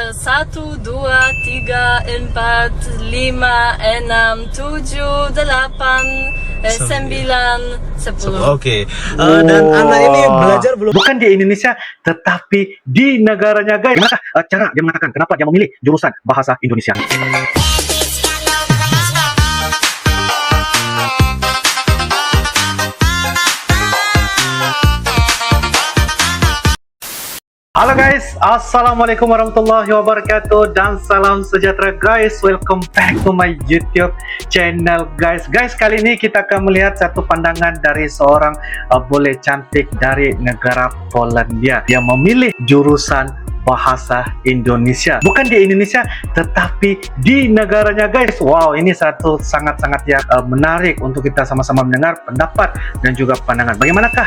1, 2, 3, 4, 5, 6, 7, 8, 9, 10. Oke. Dan anak ini belajar bukan di Indonesia, tetapi di negaranya, guys. Gimana cara dia mengatakan kenapa dia memilih jurusan bahasa Indonesia? Halo guys, assalamualaikum warahmatullahi wabarakatuh dan salam sejahtera guys. Welcome back to my YouTube channel guys. Guys, kali ini kita akan melihat satu pandangan dari seorang bule cantik dari negara Polandia yang memilih jurusan bahasa Indonesia. Bukan di Indonesia, tetapi di negaranya guys. Wow, ini satu sangat-sangat yang menarik untuk kita sama-sama mendengar pendapat dan juga pandangan. Bagaimanakah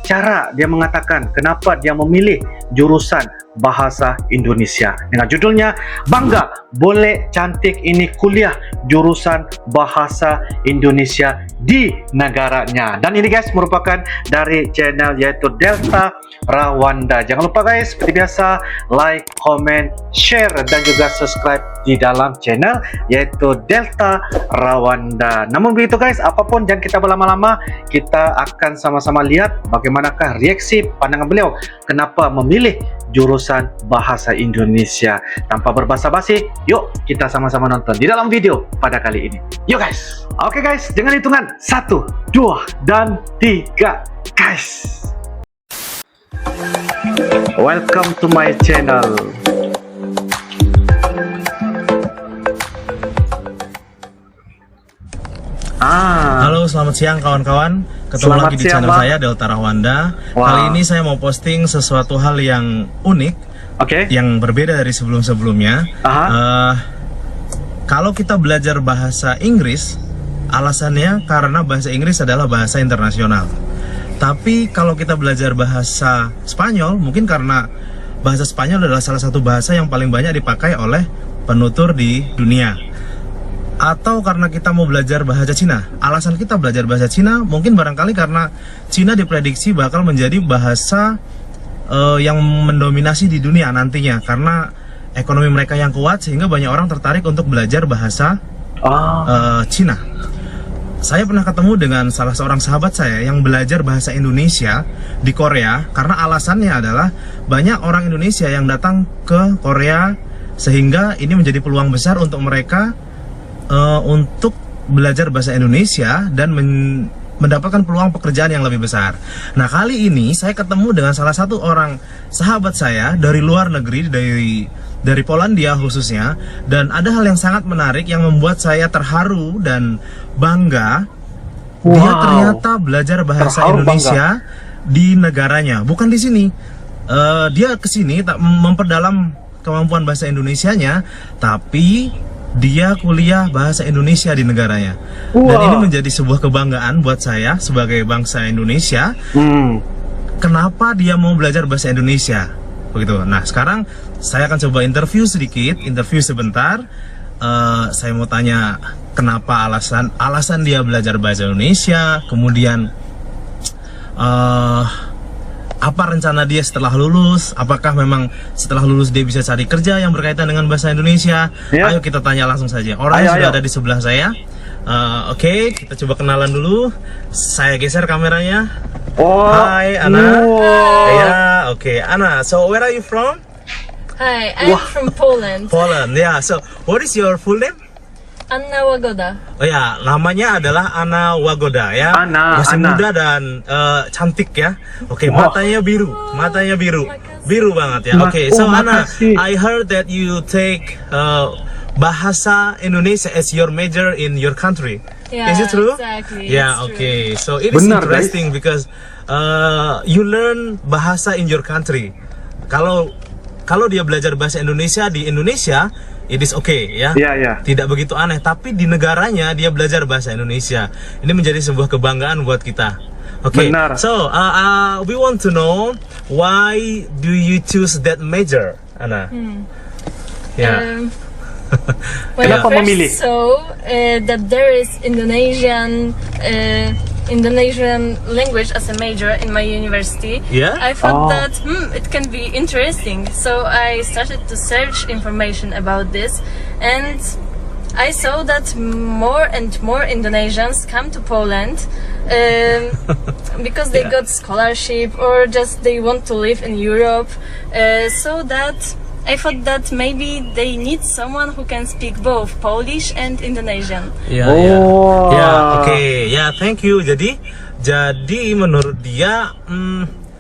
cara dia mengatakan kenapa dia memilih jurusan bahasa Indonesia? Dengan judulnya, Bangga Bule Cantik ini kuliah jurusan bahasa Indonesia di negaranya. Dan ini guys merupakan dari channel yaitu Delta Rawanda. Jangan lupa guys, seperti biasa, like, comment, share, dan juga subscribe di dalam channel yaitu Delta Rawanda. Namun begitu guys, apapun jangan kita berlama-lama, kita akan sama-sama lihat bagaimanakah reaksi pandangan beliau kenapa memilih jurusan bahasa Indonesia. Tanpa berbasa-basi, yuk kita sama-sama nonton di dalam video pada kali ini. Yuk guys. Oke guys, dengan hitungan 1, 2, dan 3 guys. Welcome to my channel. Halo, selamat siang kawan-kawan. Ketemu lagi di channel saya Delta Rawanda. Kali ini saya mau posting sesuatu hal yang unik, yang berbeda dari sebelum-sebelumnya. Kalau kita belajar bahasa Inggris, alasannya karena bahasa Inggris adalah bahasa internasional. Tapi kalau kita belajar bahasa Spanyol, mungkin karena bahasa Spanyol adalah salah satu bahasa yang paling banyak dipakai oleh penutur di dunia. Atau karena kita mau belajar bahasa Cina. Alasan kita belajar bahasa Cina mungkin barangkali karena Cina diprediksi bakal menjadi bahasa yang mendominasi di dunia nantinya, karena ekonomi mereka yang kuat sehingga banyak orang tertarik untuk belajar bahasa Cina. Saya pernah ketemu dengan salah seorang sahabat saya yang belajar bahasa Indonesia di Korea, karena alasannya adalah banyak orang Indonesia yang datang ke Korea sehingga ini menjadi peluang besar untuk mereka untuk belajar bahasa Indonesia dan mendapatkan peluang pekerjaan yang lebih besar. Nah, kali ini saya ketemu dengan salah satu orang sahabat saya dari luar negeri, dari Polandia khususnya, dan ada hal yang sangat menarik yang membuat saya terharu dan bangga. Dia ternyata belajar bahasa Indonesia di negaranya, bukan di sini. Dia kesini tak memperdalam kemampuan bahasa Indonesianya, tapi dia kuliah bahasa Indonesia di negaranya. Dan ini menjadi sebuah kebanggaan buat saya sebagai bangsa Indonesia. Kenapa dia mau belajar bahasa Indonesia? Begitu. Nah, sekarang saya akan coba interview sebentar. Saya mau tanya kenapa alasan dia belajar bahasa Indonesia, kemudian apa rencana dia setelah lulus? Apakah memang setelah lulus dia bisa cari kerja yang berkaitan dengan bahasa Indonesia? Ayo kita tanya langsung saja. Orangnya sudah ada di sebelah saya. Oke, kita coba kenalan dulu. Saya geser kameranya. Hai Anna. Oke, Anna. So where are you from? Hi, I'm from Poland. Poland. Yeah. So what is your full name? Anna Wagoda. Oh ya, namanya adalah Anna Wagoda ya. Masih muda dan cantik ya. Oke, matanya biru, biru banget ya. Oke, so Anna, I heard that you take bahasa Indonesia as your major in your country. Yeah, is it true? Exactly. Yeah, okay. So it is interesting because you learn bahasa in your country. Kalau dia belajar bahasa Indonesia di Indonesia, it is okay ya. Tidak begitu aneh, tapi di negaranya dia belajar bahasa Indonesia. Ini menjadi sebuah kebanggaan buat kita. Okay. So we want to know why do you choose that major, Anna? When I first saw that there is Indonesian Indonesian language as a major in my university. Yeah? I thought Oh. that it can be interesting, so I started to search information about this, and I saw that more and more Indonesians come to Poland because they Yeah. got scholarship or just they want to live in Europe. So that I thought that maybe they need someone who can speak both Polish and Indonesian. Ya, Oh. oke, ya, thank you. Jadi menurut dia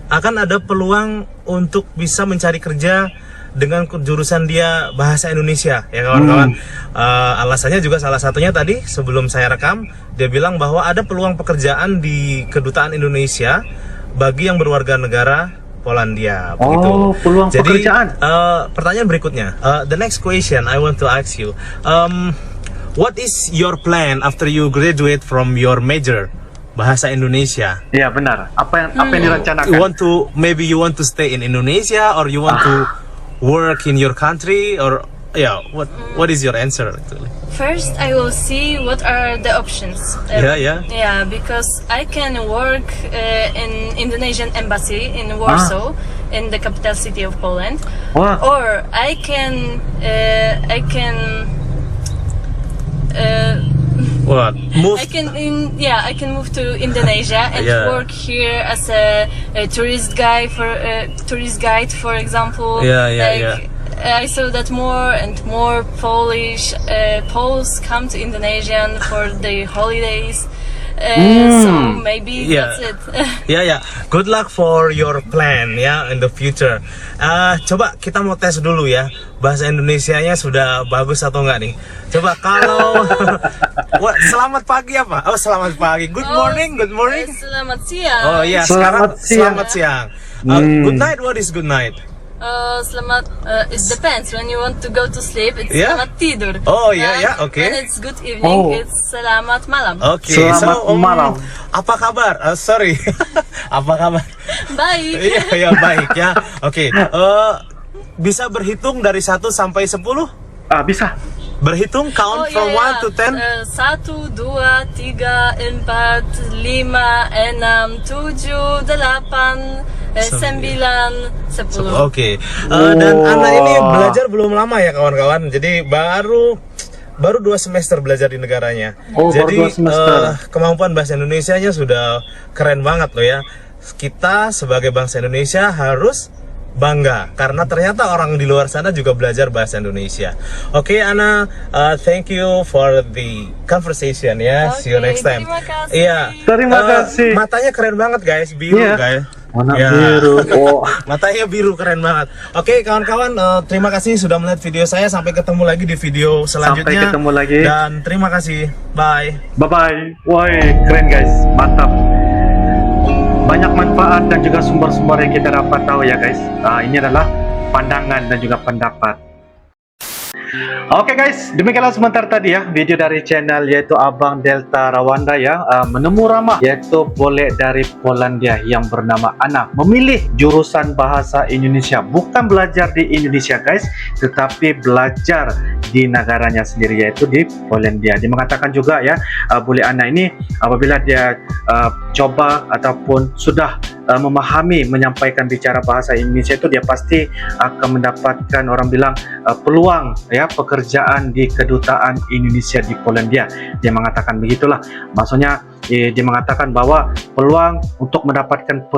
akan ada peluang untuk bisa mencari kerja dengan jurusan dia bahasa Indonesia, ya kawan-kawan. Alasannya juga salah satunya tadi sebelum saya rekam, dia bilang bahwa ada peluang pekerjaan di kedutaan Indonesia bagi yang berwarga negara Polandia. Begitu. Oh, peluang Jadi, pekerjaan. pertanyaan berikutnya, the next question I want to ask you, what is your plan after you graduate from your major bahasa Indonesia? Ya benar. Apa yang direncanakan? Maybe you want to stay in Indonesia or you want to work in your country, or what is your answer actually? First, I will see what are the options. Yeah. Because I can work in Indonesian embassy in Warsaw, in the capital city of Poland, Wah. or I can What? Move? I can move to Indonesia and Yeah. work here as a tourist guide, for example. Yeah. I saw that more and more Poles come to Indonesian for their holidays. So maybe Yeah. that's it. Ya. Good luck for your plan ya in the future. Coba kita mau tes dulu ya, bahasa Indonesianya sudah bagus atau enggak nih. Coba kalau selamat pagi apa? Oh, selamat pagi. Good morning. Selamat siang. Oh iya, Selamat sekarang siang. selamat siang. Good night. What is good night? It depends. When you want to go to sleep, it's Yeah. selamat tidur. Oh, yeah, okay. When it's good evening, Oh. it's selamat malam. Oke, Selamat malam. Apa kabar? Sorry, apa kabar? Baik. Iya, baik ya. Oke, bisa berhitung dari 1 sampai 10? Bisa. Berhitung, count from 1 to 10? 1, 2, 3, 4, 5, 6, 7, 8, 9, 10. Oke. Dan anak ini belajar belum lama ya kawan-kawan. Jadi baru 2 semester belajar di negaranya. Oh, baru Jadi 2 semester. kemampuan bahasa Indonesianya sudah keren banget loh ya. Kita sebagai bangsa Indonesia harus bangga karena ternyata orang di luar sana juga belajar bahasa Indonesia. Oke, Ana, thank you for the conversation ya. See you Oke, next time. terima kasih. Iya. Terima kasih. Matanya keren banget guys, biru Iya. guys. Warna Ya. biru. Oh. Matanya biru, keren banget. Oke kawan-kawan, terima kasih sudah melihat video saya. Sampai ketemu lagi di video selanjutnya. Sampai ketemu lagi. Dan terima kasih. Bye. Bye-bye. Woi, keren guys. Mantap. Banyak manfaat dan juga sumber-sumber yang kita dapat tahu ya guys. Ini adalah pandangan dan juga pendapat. Oke guys, demikianlah sebentar tadi ya video dari channel yaitu Abang Delta Rawanda ya, menemu ramah yaitu bule dari Polandia yang bernama Ana memilih jurusan bahasa Indonesia, bukan belajar di Indonesia guys, tetapi belajar di negaranya sendiri yaitu di Polandia. Dia mengatakan juga ya, bule Ana ini apabila dia coba ataupun sudah memahami menyampaikan bicara bahasa Indonesia itu, dia pasti akan mendapatkan orang bilang peluang ya pekerjaan di kedutaan Indonesia di Polandia. Dia mengatakan begitulah, maksudnya dia mengatakan bahwa peluang untuk mendapatkan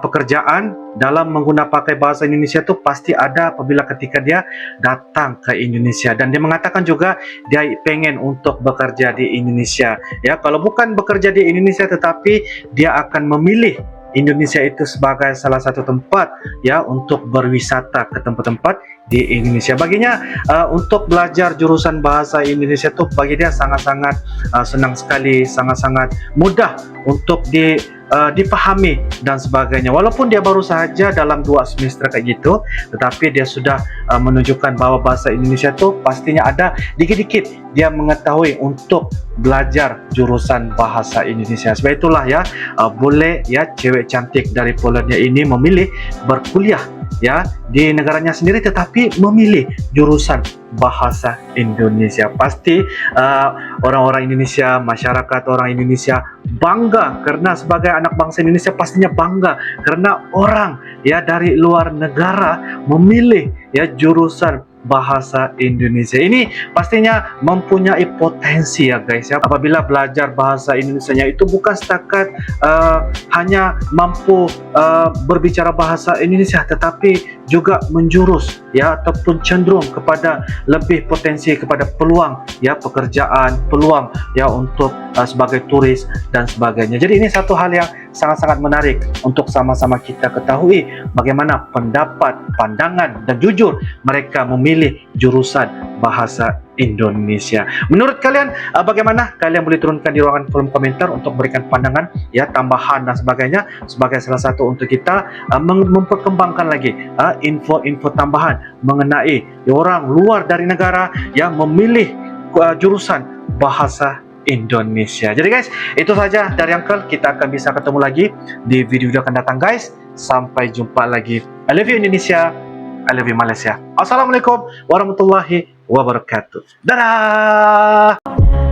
pekerjaan dalam menggunakan pakai bahasa Indonesia itu pasti ada apabila ketika dia datang ke Indonesia. Dan dia mengatakan juga dia pengen untuk bekerja di Indonesia ya, kalau bukan bekerja di Indonesia tetapi dia akan memilih Indonesia itu sebagai salah satu tempat ya untuk berwisata ke tempat-tempat di Indonesia. Baginya untuk belajar jurusan bahasa Indonesia itu bagi dia sangat-sangat senang sekali, sangat-sangat mudah untuk dipahami dan sebagainya. Walaupun dia baru saja dalam 2 semester kayak gitu, tetapi dia sudah menunjukkan bahwa bahasa Indonesia itu pastinya ada dikit-dikit dia mengetahui untuk belajar jurusan bahasa Indonesia. Sebab itulah ya, boleh ya cewek cantik dari Polandia ini memilih berkuliah ya di negaranya sendiri, tetapi memilih jurusan bahasa Indonesia. Pasti orang-orang Indonesia, masyarakat orang Indonesia bangga karena sebagai anak bangsa Indonesia pastinya bangga karena orang ya dari luar negara memilih ya jurusan bahasa Indonesia. Ini pastinya mempunyai potensi ya guys ya. Apabila belajar bahasa Indonesianya itu bukan setakat hanya mampu berbicara bahasa Indonesia, tetapi juga menjurus ya ataupun cenderung kepada lebih potensi kepada peluang ya pekerjaan, peluang ya untuk sebagai turis dan sebagainya. Jadi ini satu hal yang sangat-sangat menarik untuk sama-sama kita ketahui bagaimana pendapat, pandangan dan jujur mereka memilih jurusan bahasa Indonesia. Menurut kalian bagaimana? Kalian boleh turunkan di ruangan kolom komentar untuk berikan pandangan ya, tambahan dan sebagainya sebagai salah satu untuk kita memperkembangkan lagi info-info tambahan mengenai orang luar dari negara yang memilih jurusan bahasa Indonesia. Jadi guys, itu saja dari Uncle. Kita akan bisa ketemu lagi di video akan datang guys. Sampai jumpa lagi. I love you Indonesia. I love you Malaysia. Assalamualaikum warahmatullahi wabarakatuh. Dadah.